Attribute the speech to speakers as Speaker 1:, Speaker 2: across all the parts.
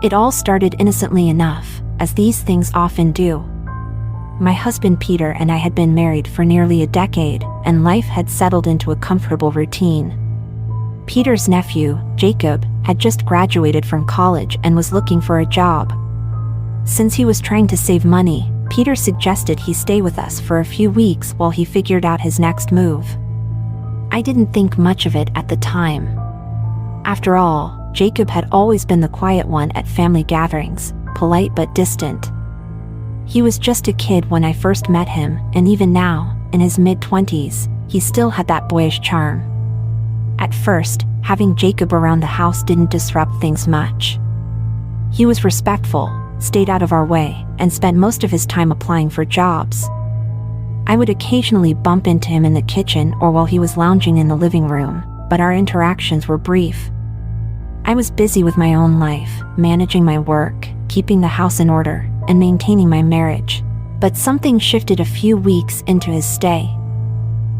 Speaker 1: It all started innocently enough, as these things often do. My husband Peter and I had been married for nearly a decade, and life had settled into a comfortable routine. Peter's nephew, Jacob, had just graduated from college and was looking for a job. Since he was trying to save money, Peter suggested he stay with us for a few weeks while he figured out his next move. I didn't think much of it at the time. After all, Jacob had always been the quiet one at family gatherings, polite but distant. He was just a kid when I first met him, and even now, in his mid-20s, he still had that boyish charm. At first, having Jacob around the house didn't disrupt things much. He was respectful, stayed out of our way, and spent most of his time applying for jobs. I would occasionally bump into him in the kitchen or while he was lounging in the living room, but our interactions were brief. I was busy with my own life, managing my work, keeping the house in order, and maintaining my marriage. But something shifted a few weeks into his stay.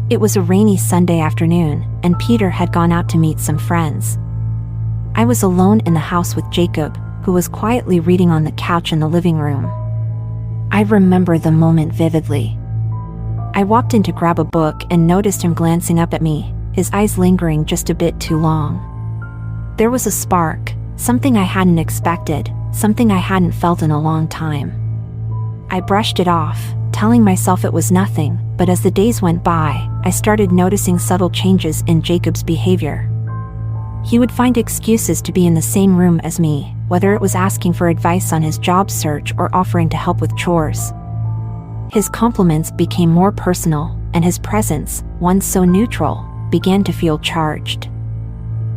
Speaker 1: It was a rainy Sunday afternoon, and Peter had gone out to meet some friends. I was alone in the house with Jacob, who was quietly reading on the couch in the living room. I remember the moment vividly. I walked in to grab a book and noticed him glancing up at me, his eyes lingering just a bit too long. There was a spark, something I hadn't expected, something I hadn't felt in a long time. I brushed it off, telling myself it was nothing, but as the days went by, I started noticing subtle changes in Jacob's behavior. He would find excuses to be in the same room as me, whether it was asking for advice on his job search or offering to help with chores. His compliments became more personal, and his presence, once so neutral, began to feel charged.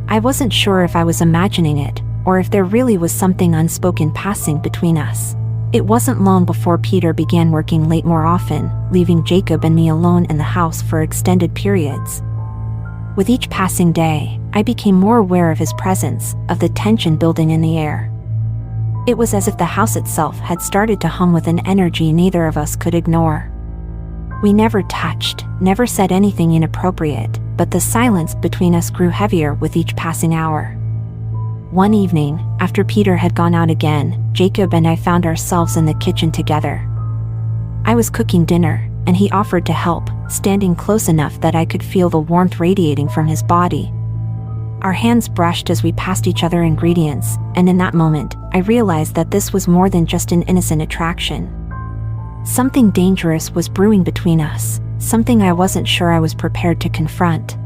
Speaker 1: I wasn't sure if I was imagining it, or if there really was something unspoken passing between us. It wasn't long before Peter began working late more often, leaving Jacob and me alone in the house for extended periods. With each passing day, I became more aware of his presence, of the tension building in the air. It was as if the house itself had started to hum with an energy neither of us could ignore. We never touched, never said anything inappropriate, but the silence between us grew heavier with each passing hour. One evening, after Peter had gone out again, Jacob and I found ourselves in the kitchen together. I was cooking dinner, and he offered to help, standing close enough that I could feel the warmth radiating from his body. Our hands brushed as we passed each other ingredients, and in that moment, I realized that this was more than just an innocent attraction. Something dangerous was brewing between us, something I wasn't sure I was prepared to confront.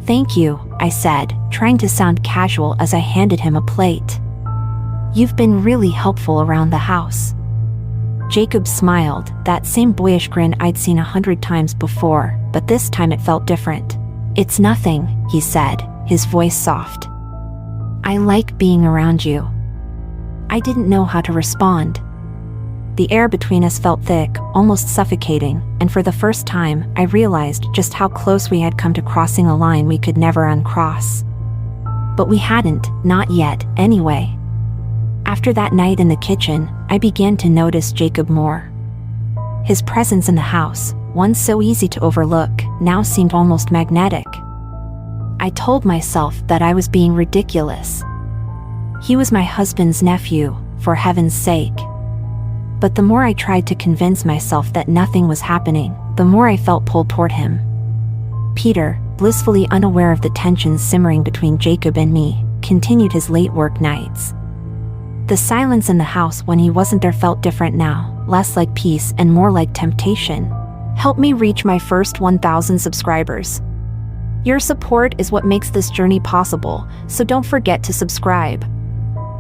Speaker 1: "Thank you," I said, trying to sound casual as I handed him a plate. "You've been really helpful around the house." Jacob smiled, that same boyish grin I'd seen 100 times before, but this time it felt different. "It's nothing," he said, his voice soft. "I like being around you." I didn't know how to respond. The air between us felt thick, almost suffocating, and for the first time, I realized just how close we had come to crossing a line we could never uncross. But we hadn't, not yet, anyway. After that night in the kitchen, I began to notice Jacob more. His presence in the house, once so easy to overlook, now seemed almost magnetic. I told myself that I was being ridiculous. He was my husband's nephew, for heaven's sake. But the more I tried to convince myself that nothing was happening, the more I felt pulled toward him. Peter, blissfully unaware of the tensions simmering between Jacob and me, continued his late work nights. The silence in the house when he wasn't there felt different now, less like peace and more like temptation. Help me reach my first 1,000 subscribers. Your support is what makes this journey possible, so don't forget to subscribe.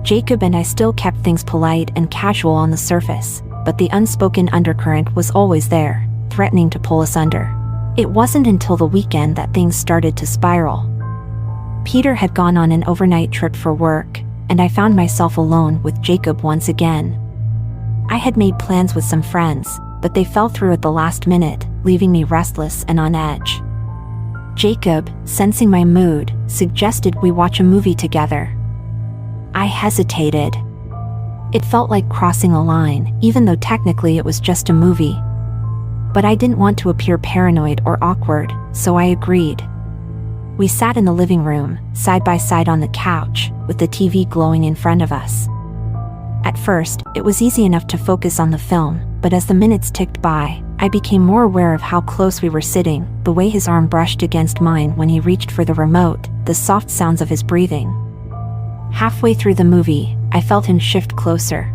Speaker 1: Jacob and I still kept things polite and casual on the surface, but the unspoken undercurrent was always there, threatening to pull us under. It wasn't until the weekend that things started to spiral. Peter had gone on an overnight trip for work, and I found myself alone with Jacob once again. I had made plans with some friends, but they fell through at the last minute, leaving me restless and on edge. Jacob, sensing my mood, suggested we watch a movie together. I hesitated. It felt like crossing a line, even though technically it was just a movie. But I didn't want to appear paranoid or awkward, so I agreed. We sat in the living room, side by side on the couch, with the TV glowing in front of us. At first, it was easy enough to focus on the film, but as the minutes ticked by, I became more aware of how close we were sitting, the way his arm brushed against mine when he reached for the remote, the soft sounds of his breathing. Halfway through the movie, I felt him shift closer.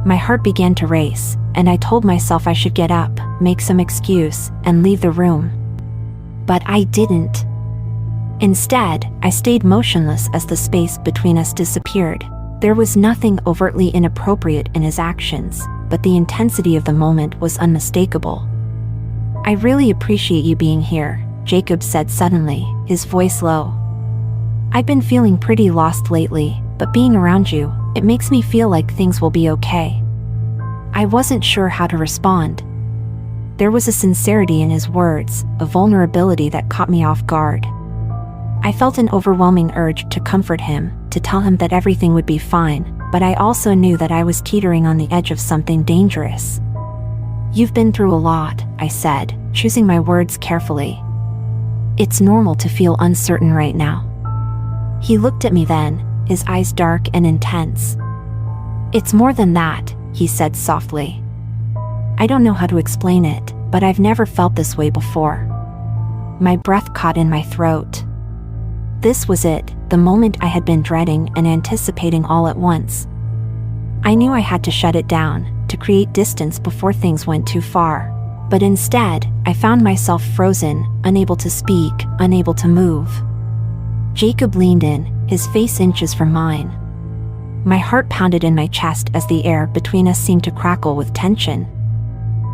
Speaker 1: My heart began to race, and I told myself I should get up, make some excuse, and leave the room. But I didn't. Instead, I stayed motionless as the space between us disappeared. There was nothing overtly inappropriate in his actions, but the intensity of the moment was unmistakable. "I really appreciate you being here," Jacob said suddenly, his voice low. "I've been feeling pretty lost lately, but being around you, it makes me feel like things will be okay." I wasn't sure how to respond. There was a sincerity in his words, a vulnerability that caught me off guard. I felt an overwhelming urge to comfort him, to tell him that everything would be fine, but I also knew that I was teetering on the edge of something dangerous. "You've been through a lot," I said, choosing my words carefully. "It's normal to feel uncertain right now." He looked at me then, his eyes dark and intense. "It's more than that," he said softly. "I don't know how to explain it, but I've never felt this way before." My breath caught in my throat. This was it, the moment I had been dreading and anticipating all at once. I knew I had to shut it down, to create distance before things went too far. But instead, I found myself frozen, unable to speak, unable to move. Jacob leaned in, his face inches from mine. My heart pounded in my chest as the air between us seemed to crackle with tension.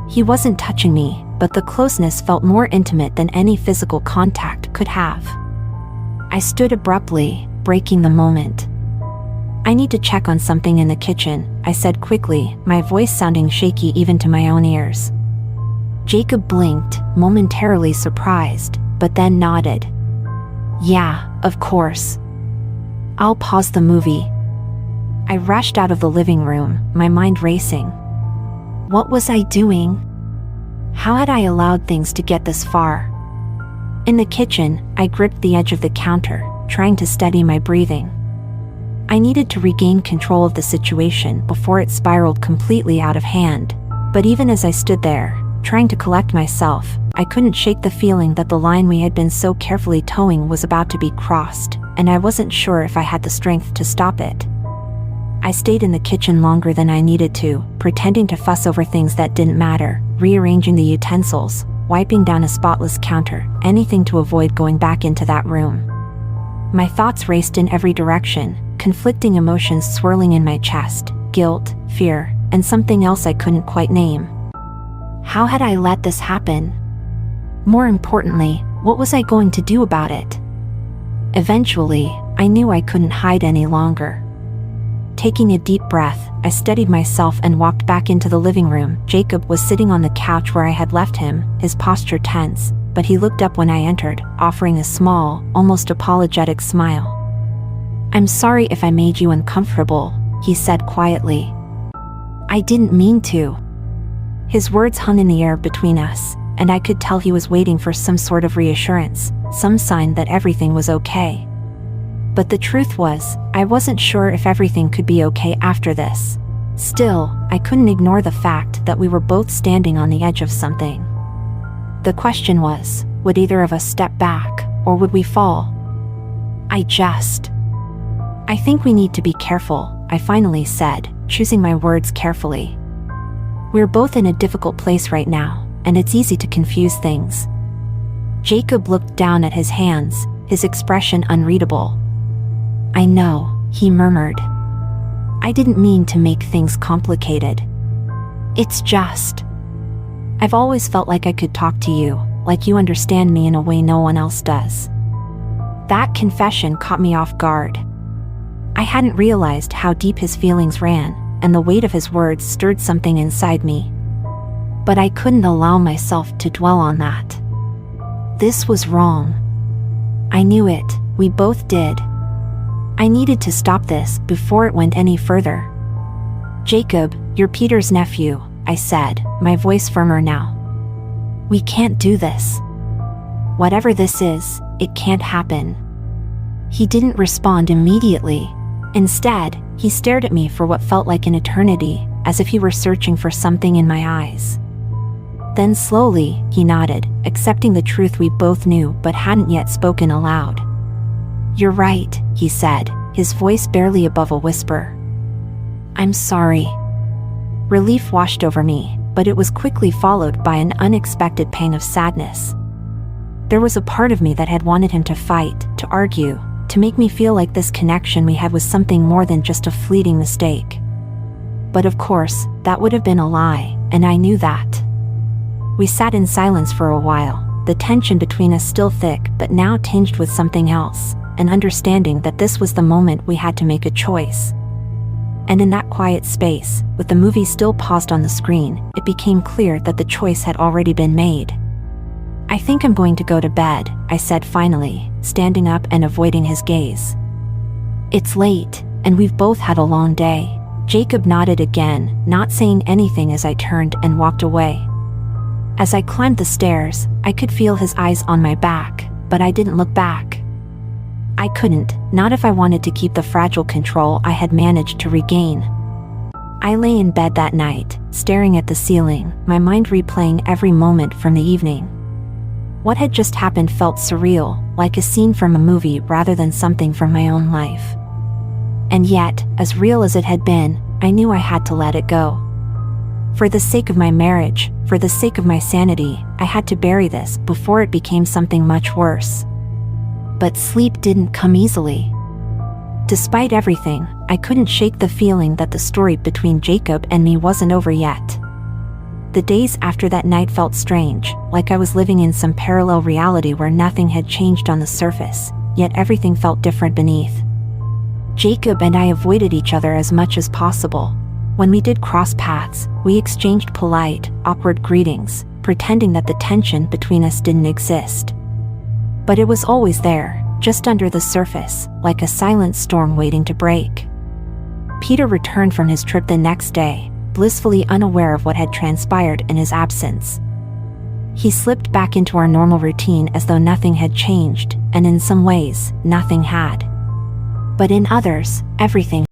Speaker 1: He wasn't touching me, but the closeness felt more intimate than any physical contact could have. I stood abruptly, breaking the moment. "I need to check on something in the kitchen," I said quickly, my voice sounding shaky even to my own ears. Jacob blinked, momentarily surprised, but then nodded. "Yeah, of course. I'll pause the movie." I rushed out of the living room, my mind racing. What was I doing? How had I allowed things to get this far? In the kitchen, I gripped the edge of the counter, trying to steady my breathing. I needed to regain control of the situation before it spiraled completely out of hand. But even as I stood there, trying to collect myself, I couldn't shake the feeling that the line we had been so carefully towing was about to be crossed, and I wasn't sure if I had the strength to stop it. I stayed in the kitchen longer than I needed to, pretending to fuss over things that didn't matter, rearranging the utensils, wiping down a spotless counter, anything to avoid going back into that room. My thoughts raced in every direction, conflicting emotions swirling in my chest, guilt, fear, and something else I couldn't quite name. How had I let this happen? More importantly, what was I going to do about it? Eventually, I knew I couldn't hide any longer. Taking a deep breath, I steadied myself and walked back into the living room. Jacob was sitting on the couch where I had left him, his posture tense, but he looked up when I entered, offering a small, almost apologetic smile. "I'm sorry if I made you uncomfortable," he said quietly. "I didn't mean to." His words hung in the air between us, and I could tell he was waiting for some sort of reassurance, some sign that everything was okay. But the truth was, I wasn't sure if everything could be okay after this. Still, I couldn't ignore the fact that we were both standing on the edge of something. The question was, would either of us step back, or would we fall? I think we need to be careful," I finally said, choosing my words carefully. "We're both in a difficult place right now, and it's easy to confuse things." Jacob looked down at his hands, his expression unreadable. "I know," he murmured. "I didn't mean to make things complicated. It's just, I've always felt like I could talk to you, like you understand me in a way no one else does." That confession caught me off guard. I hadn't realized how deep his feelings ran, and the weight of his words stirred something inside me. But I couldn't allow myself to dwell on that. This was wrong. I knew it, we both did. I needed to stop this before it went any further. "Jacob, you're Peter's nephew," I said, my voice firmer now. "We can't do this. Whatever this is, it can't happen." He didn't respond immediately. Instead, He stared at me for what felt like an eternity, as if he were searching for something in my eyes. Then slowly, he nodded, accepting the truth we both knew but hadn't yet spoken aloud. "You're right," he said, his voice barely above a whisper. "I'm sorry." Relief washed over me, but it was quickly followed by an unexpected pang of sadness. There was a part of me that had wanted him to fight, to argue, to make me feel like this connection we had was something more than just a fleeting mistake. But of course, that would have been a lie, and I knew that. We sat in silence for a while, the tension between us still thick but now tinged with something else, an understanding that this was the moment we had to make a choice. And in that quiet space, with the movie still paused on the screen, it became clear that the choice had already been made. "I think I'm going to go to bed," I said finally, standing up and avoiding his gaze. "It's late, and we've both had a long day." Jacob nodded again, not saying anything as I turned and walked away. As I climbed the stairs, I could feel his eyes on my back, but I didn't look back. I couldn't, not if I wanted to keep the fragile control I had managed to regain. I lay in bed that night, staring at the ceiling, my mind replaying every moment from the evening. What had just happened felt surreal, like a scene from a movie rather than something from my own life. And yet, as real as it had been, I knew I had to let it go. For the sake of my marriage, for the sake of my sanity, I had to bury this before it became something much worse. But sleep didn't come easily. Despite everything, I couldn't shake the feeling that the story between Jacob and me wasn't over yet. The days after that night felt strange, like I was living in some parallel reality where nothing had changed on the surface, yet everything felt different beneath. Jacob and I avoided each other as much as possible. When we did cross paths, we exchanged polite, awkward greetings, pretending that the tension between us didn't exist. But it was always there, just under the surface, like a silent storm waiting to break. Peter returned from his trip the next day, blissfully unaware of what had transpired in his absence. He slipped back into our normal routine as though nothing had changed, and in some ways, nothing had. But in others, everything